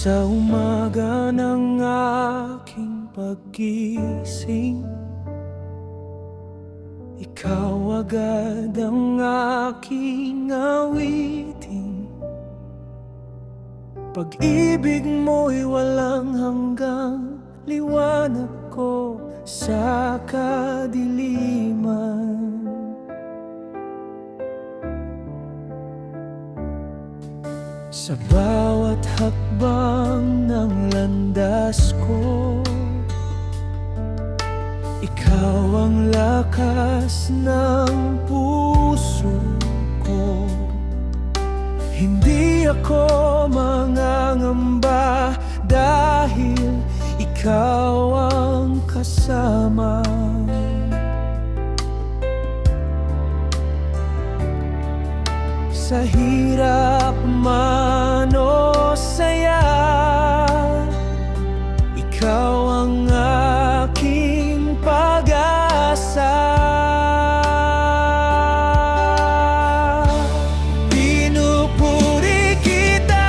Sa umaga ng aking paggising, ikaw agad ang aking awitin. Pag-ibig mo'y walang hanggang, liwanag ko sa kadiliman. Sa bawat hakbang ng landas ko, ikaw ang lakas ng puso ko. Hindi ako mangangamba dahil ikaw ang kasama. Sa hirap man o saya, ikaw ang aking pag-asa. Pinupuri kita,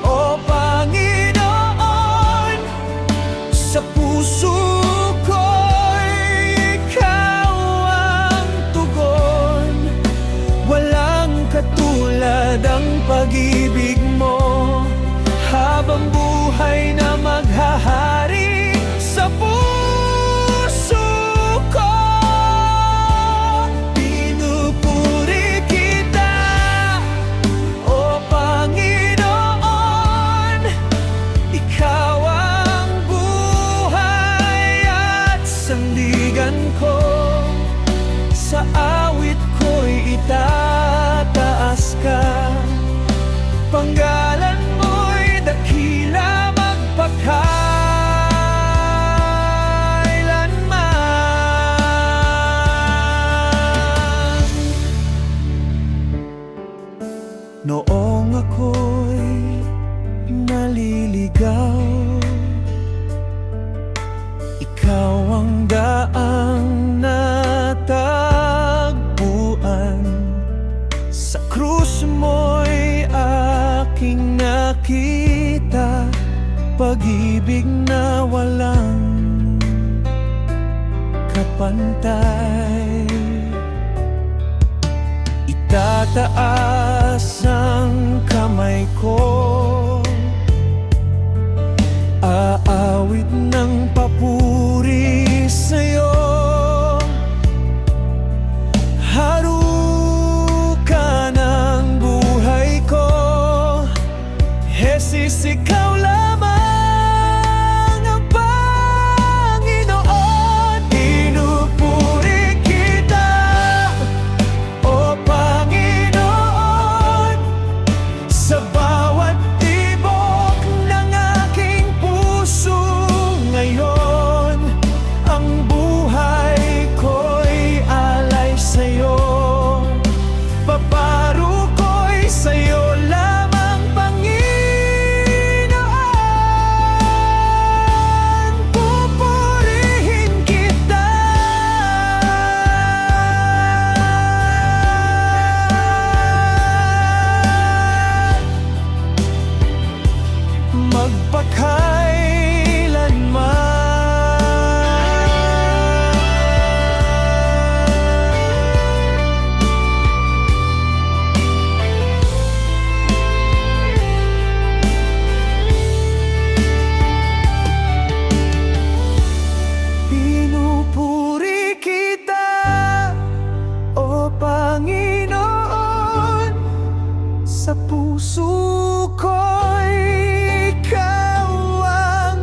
O Panginoon, sa puso ko'y ikaw ang tugon. Walang katulad ang pag-ibig mo, habang buhay na maghahari sa puso ko. Pinupuri kita, O Panginoon, ikaw ang buhay at sandigan ko. Sa awit ko'y itataas ka, panggalan mo'y dakila magpakailanman. Noong ako'y naliligaw, ikaw ang daang natagpuan. Sa krus mo'y aking nakita, pag-ibig na walang kapantay. Itataas ang kamay ko, aawit ng papuri sa'yo. Harukan ang buhay ko, Jesus, ikaw lamang ang Panginoon. Pinupuri kita, O Panginoon, sa bawat tibok ng aking puso ngayon. Ang buhay ko'y alay sa'yo, paparo ko'y sa'yo lamang, Panginoon. Pupurihin kita, magpakailanman. Pinupuri kita, O Panginoon, sa puso ko'y ikaw ang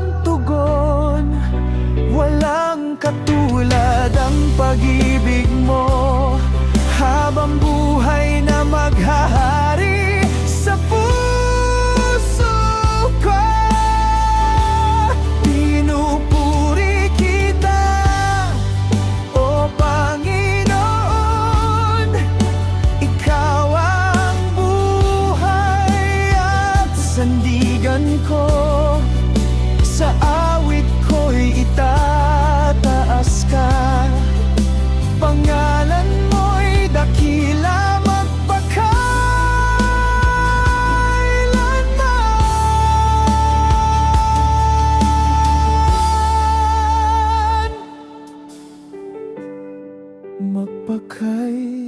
pa kay